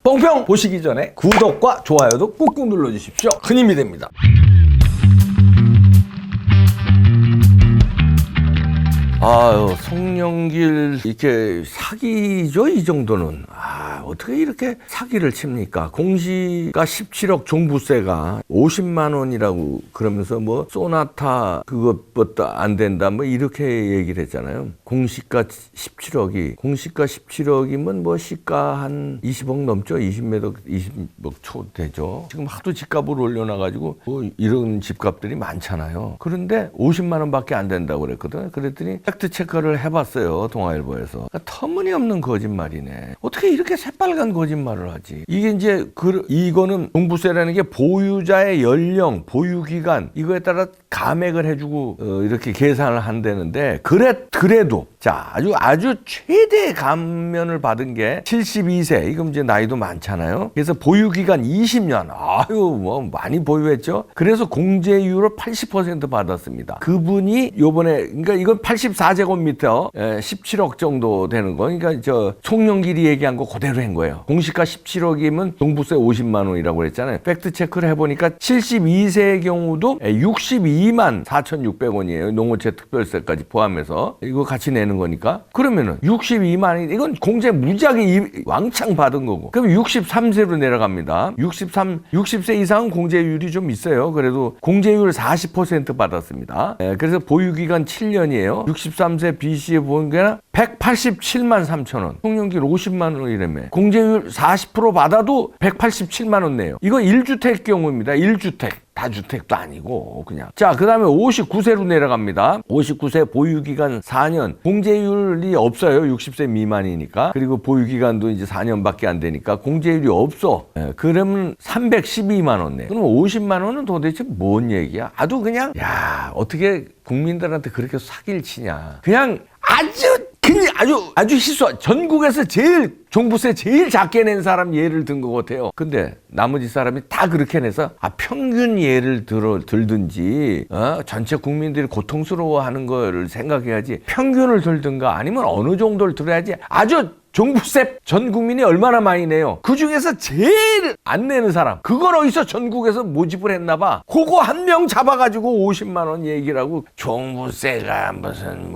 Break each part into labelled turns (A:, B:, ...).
A: 뽕평 보시기 전에 구독과 좋아요도 꾹꾹 눌러주십시오. 큰 힘이 됩니다. 아유, 송영길 이렇게 사기죠, 이 정도는. 어떻게 이렇게 사기를 칩니까? 공시가 17억, 종부세가 50만 원이라고 그러면서 뭐 소나타 그것부터 안 된다 뭐 이렇게 얘기를 했잖아요. 공시가 17억이면 뭐 시가 한 20억 넘죠. 20억 초 되죠. 지금 하도 집값을 올려놔가지고 뭐 이런 집값들이 많잖아요. 그런데 50만 원밖에 안 된다고 그랬거든. 그랬더니 팩트 체크를 해봤어요, 동아일보에서. 터무니없는 거짓말이네. 어떻게 이렇게 새빨간 거짓말을 하지? 이게 이제 이거는 종부세라는 게 보유자의 연령, 보유기간 이거에 따라 감액을 해주고 이렇게 계산을 한다는데 그래도 자 아주 최대 감면을 받은 게 72세. 이건 이제 나이도 많잖아요. 그래서 보유기간 20년. 뭐 많이 보유했죠. 그래서 공제율을 80% 받았습니다. 그분이 요번에 그러니까 이건 84제곱미터 17억 정도 되는 거. 그러니까 저 송영길이 얘기한 거 그대로 한 거예요. 공시가 17억이면 종부세 50만 원이라고 그랬잖아요. 팩트 체크를 해보니까 72세의 경우도 62만 4,600원이에요. 농어채 특별세까지 포함해서 이거 같이 내는 거니까. 그러면은 62만이 이건 공제 무지하게 왕창 받은 거고. 그럼 63세로 내려갑니다. 60세 이상은 공제율이 좀 있어요. 그래도 공제율 40% 받았습니다. 그래서 보유기간 7년이에요. 63세 BC에 보니까 187만 3천 원. 송영길 50만 원이라며. 공제율 40% 받아도 187만 원 내요. 이거 1주택 경우입니다. 1주택. 다주택도 아니고 그냥. 자, 그 다음에 59세로 내려갑니다. 59세 보유기간 4년. 공제율이 없어요. 60세 미만이니까. 그리고 보유기간도 이제 4년밖에 안 되니까 공제율이 없어. 그러면 312만 원 내. 그럼 50만 원은 도대체 뭔 얘기야? 아주 그냥 어떻게 국민들한테 그렇게 사기를 치냐. 그냥 아주 희소한 전국에서 종부세 제일 작게 낸 사람 예를 든 것 같아요. 근데 나머지 사람이 다 그렇게 내서 평균 예를 들든지 전체 국민들이 고통스러워하는 거를 생각해야지 평균을 들든가 아니면 어느 정도를 들어야지. 아주 종부세 전 국민이 얼마나 많이 내요. 그중에서 제일 안 내는 사람 그걸 어디서 전국에서 모집을 했나 봐. 그거 한 명 잡아가지고 50만 원 얘기를 하고 종부세가 무슨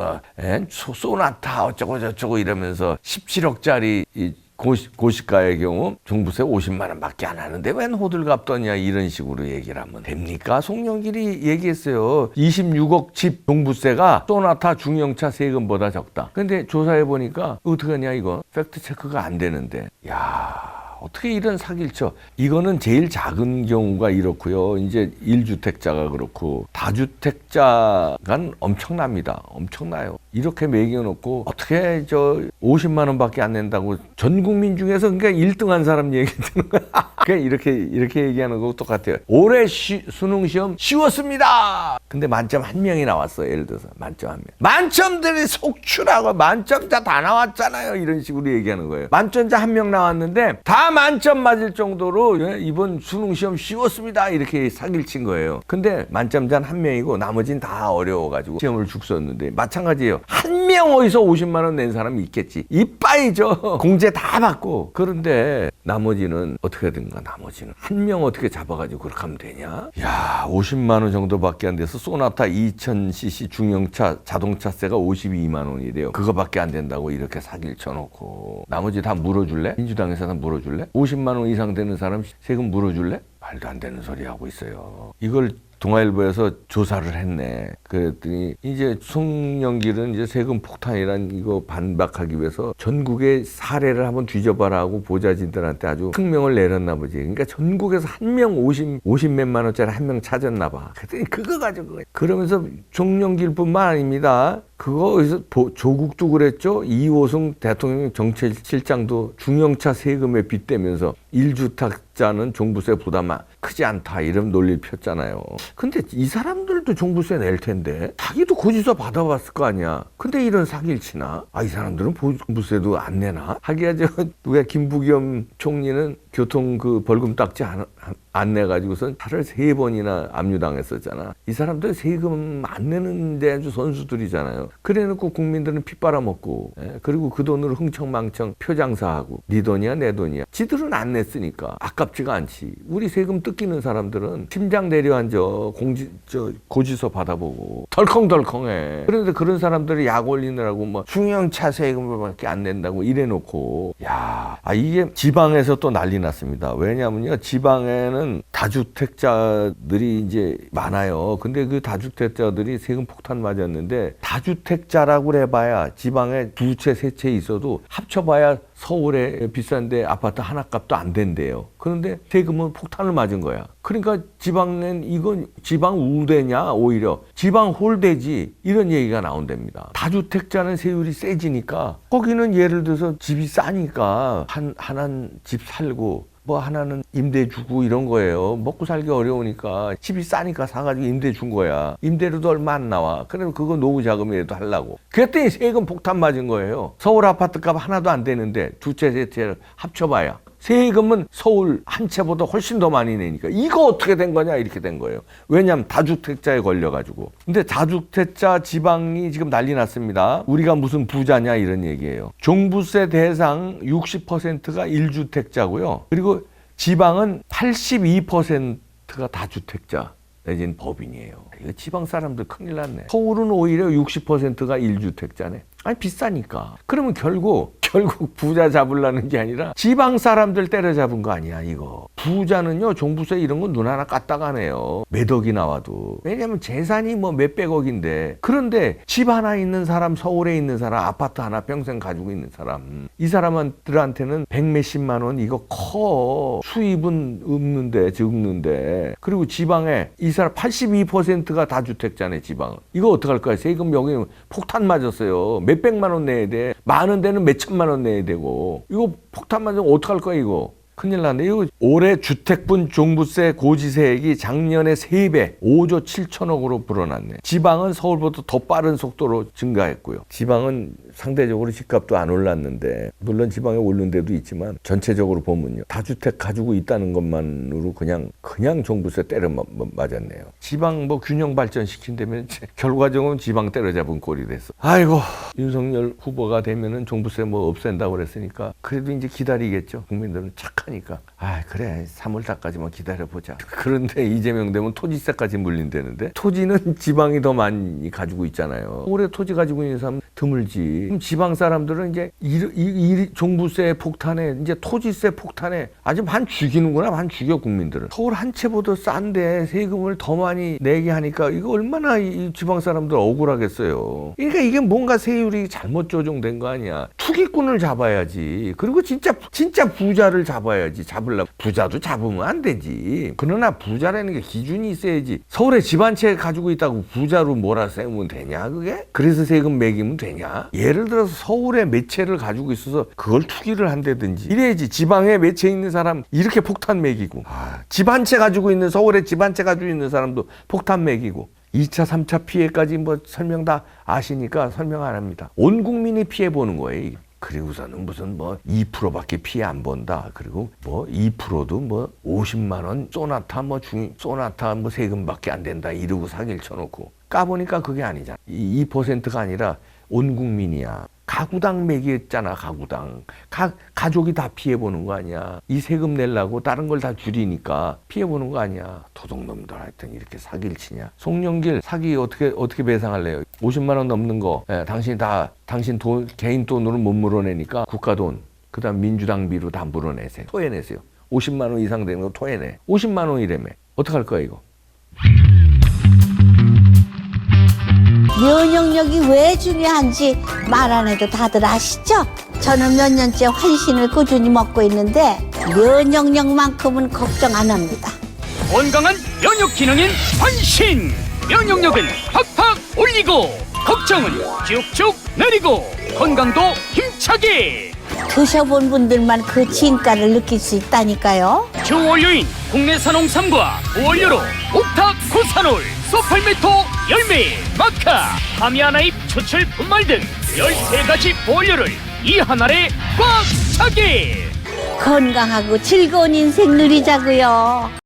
A: 소나타 어쩌고 저쩌고 이러면서 17억짜리 고시가의 경우 종부세 50만 원밖에 안 하는데 웬 호들갑 떠냐 이런 식으로 얘기를 하면 됩니까? 송영길이 얘기했어요. 26억 집 종부세가 소나타 중형차 세금보다 적다. 근데 조사해 보니까 어떻게 하냐 이거 팩트 체크가 안 되는데. 어떻게 이런 사기를 쳐? 이거는 제일 작은 경우가 이렇고요. 이제 1주택자가 그렇고 다주택자가 엄청납니다. 엄청나요. 이렇게 매겨놓고 어떻게 50만 원밖에 안 낸다고 전 국민 중에서 그러니까 1등한 사람 얘기 듣는 거야. 그러니까 이렇게 얘기하는 거고 똑같아요. 올해 수능 시험 쉬웠습니다. 근데 만점 한 명이 나왔어요. 예를 들어서 만점 한 명. 만점들이 속출하고 만점자 다 나왔잖아요. 이런 식으로 얘기하는 거예요. 만점자 한 명 나왔는데 다 만점 맞을 정도로 이번 수능 시험 쉬웠습니다. 이렇게 사기를 친 거예요. 근데 만점자는 한 명이고 나머지는 다 어려워가지고 시험을 죽 썼는데 마찬가지예요. 한 명 어디서 50만 원 낸 사람이 있겠지. 이빠이죠. 공제 다 받고. 그런데 나머지는 어떻게 된가? 나머지는 한 명 어떻게 잡아가지고 그렇게 하면 되냐? 50만 원 정도밖에 안 돼서 소나타 2000cc 중형차 자동차세가 52만 원이래요. 그거밖에 안 된다고 이렇게 사기를 쳐놓고 나머지 다 물어줄래? 민주당에서 다 물어줄래? 50만 원 이상 되는 사람 세금 물어줄래? 말도 안 되는 소리 하고 있어요. 이걸 동아일보에서 조사를 했네. 그랬더니 이제 송영길은 이제 세금 폭탄이란 이거 반박하기 위해서 전국의 사례를 한번 뒤져봐라 하고 보좌진들한테 아주 특명을 내렸나 보지. 그러니까 전국에서 한 명 50몇만 원짜리 한 명 찾았나 봐. 그랬더니 그거 가지고 그러면서 송영길뿐만 아닙니다. 그거 어디서 조국도 그랬죠. 이호승 대통령 정책실장도 중형차 세금에 빗대면서 1주택자는 종부세 부담 크지 않다 이런 논리를 폈잖아요. 근데 이 사람들 그래도 종부세 낼 텐데 자기도 고지서 받아봤을 거 아니야. 근데 이런 사기를 치나? 이 사람들은 종부세도 안 내나? 하기야 누가 김부겸 총리는 교통 그 벌금 딱지 안 내가지고선 차를 3번이나 압류당했었잖아. 이 사람들 세금 안 내는데 아주 선수들이잖아요. 그래놓고 국민들은 피 빨아먹고, 그리고 그 돈으로 흥청망청 표장사하고 네 돈이야 내 돈이야. 지들은 안 냈으니까 아깝지가 않지. 우리 세금 뜯기는 사람들은 심장 내려앉아 고지서 받아보고 덜컹덜컹해. 그런데 그런 사람들이 약 올리느라고 뭐 중형차 세금밖에 안 낸다고 이래놓고 이게 지방에서 또 난리 났습니다. 왜냐면요, 지방에는 다주택자들이 이제 많아요. 근데 그 다주택자들이 세금 폭탄 맞았는데, 다주택자라고 해봐야 지방에 2채 3채 있어도 합쳐봐야 서울에 비싼데 아파트 하나 값도 안 된대요. 그런데 세금은 폭탄을 맞은 거야. 그러니까 지방엔 이건 지방 우대냐, 오히려 지방 홀대지, 이런 얘기가 나온답니다. 다주택자는 세율이 세지니까 거기는 예를 들어서 집이 싸니까 하나는 집 살고 뭐 하나는 임대 주고 이런 거예요. 먹고 살기 어려우니까 집이 싸니까 사가지고 임대 준 거야. 임대료도 얼마 안 나와. 그래서 그거 노후 자금이라도 하려고. 그랬더니 세금 폭탄 맞은 거예요. 서울 아파트 값 하나도 안 되는데 2채 3채를 합쳐봐야 세금은 서울 한 채보다 훨씬 더 많이 내니까 이거 어떻게 된 거냐, 이렇게 된 거예요. 왜냐하면 다주택자에 걸려가지고. 근데 다주택자 지방이 지금 난리 났습니다. 우리가 무슨 부자냐 이런 얘기예요. 종부세 대상 60%가 1주택자고요. 그리고 지방은 82%가 다주택자 내지는 법인이에요. 이거 지방 사람들 큰일 났네. 서울은 오히려 60%가 1주택자네. 아니 비싸니까. 그러면 결국 부자 잡으려는 게 아니라 지방 사람들 때려잡은 거 아니야 이거. 부자는요 종부세 이런 건 눈 하나 까딱하네요. 몇 억이 나와도. 왜냐면 재산이 뭐 몇백억인데, 그런데 집 하나 있는 사람, 서울에 있는 사람, 아파트 하나 평생 가지고 있는 사람, 이 사람들한테는 100몇십만 원 이거 커. 수입은 없는데 적는데. 그리고 지방에 이 사람 82%가 다주택자네. 지방은 이거 어떡할 거야. 세금 여기 폭탄 맞았어요. 몇백만 원 내야 돼. 많은 데는 몇천만 원 내야 되고. 이거 폭탄 맞으면 어떡할 거야 이거. 큰일 났네. 이거 올해 주택분 종부세 고지세액이 작년에 3배 5조 7천억으로 불어났네. 지방은 서울보다 더 빠른 속도로 증가했고요. 지방은 상대적으로 집값도 안 올랐는데, 물론 지방에 오른 데도 있지만 전체적으로 보면요, 다주택 가지고 있다는 것만으로 그냥 종부세 때려 맞았네요. 지방 뭐 균형 발전시킨다면 결과적으로 지방 때려잡은 꼴이 됐어. 아이고, 윤석열 후보가 되면은 종부세 뭐 없앤다고 그랬으니까 그래도 이제 기다리겠죠. 국민들은 착하니까. 그래 3월달까지만 기다려보자. 그런데 이재명 되면 토지세까지 물린다는데, 토지는 지방이 더 많이 가지고 있잖아요. 올해 토지 가지고 있는 사람 드물지. 그럼 지방 사람들은 이제 이 종부세 폭탄에, 이제 토지세 폭탄에 아주 반 죽이는구나. 반 죽여 국민들을. 서울 한 채보다 싼데 세금을 더 많이 내게 하니까 이거 얼마나 이 지방 사람들 억울하겠어요. 그러니까 이게 뭔가 세율이 잘못 조정된 거 아니야. 투기꾼을 잡아야지. 그리고 진짜 부자를 잡아야지. 잡으려면 부자도 잡으면 안 되지. 그러나 부자라는 게 기준이 있어야지. 서울에 집 한 채 가지고 있다고 부자로 몰아세우면 되냐 그게? 그래서 세금 매기면 되냐? 예를 들어서 서울에 몇 채를 가지고 있어서 그걸 투기를 한다든지 이래야지. 지방에 몇 채 있는 사람 이렇게 폭탄 매기고, 집 한 채 가지고 있는, 서울에 집 한 채 가지고 있는 사람도 폭탄 매기고. 2차 3차 피해까지 뭐 설명 다 아시니까 설명 안 합니다. 온 국민이 피해 보는 거예요. 그리고서는 무슨 뭐 2%밖에 피해 안 본다. 그리고 뭐 2%도 뭐 50만 원 소나타 뭐 세금밖에 안 된다 이러고 사기를 쳐놓고, 까보니까 그게 아니잖아. 2%가 아니라 온 국민이야. 가구당 매기했잖아. 가구당. 가족이 다 피해보는 거 아니야. 이 세금 내려고 다른 걸 다 줄이니까 피해보는 거 아니야. 도둑놈들 하여튼 이렇게 사기를 치냐. 송영길 사기 어떻게 배상할래요? 50만 원 넘는 거 당신 개인 돈으로 못 물어내니까 국가 돈, 그 다음 민주당비로 다 물어내세요. 토해내세요. 50만 원 이상 되는 거 토해내. 50만 원이라며. 어떡할 거야 이거.
B: 면역력이 왜 중요한지 말 안 해도 다들 아시죠? 저는 몇 년째 환신을 꾸준히 먹고 있는데 면역력만큼은 걱정 안 합니다.
C: 건강한 면역 기능인 환신! 면역력은 팍팍 올리고 걱정은 쭉쭉 내리고 건강도 힘차게!
B: 드셔본 분들만 그 진가를 느낄 수 있다니까요.
C: 주원료인 국내산 홍삼과 원료로 옥타코사놀 소팔메토 열매, 마카, 카미아나잎 추출 분말 등 13가지 보료를 이 하나에 꽉 차게.
B: 건강하고 즐거운 인생 누리자고요.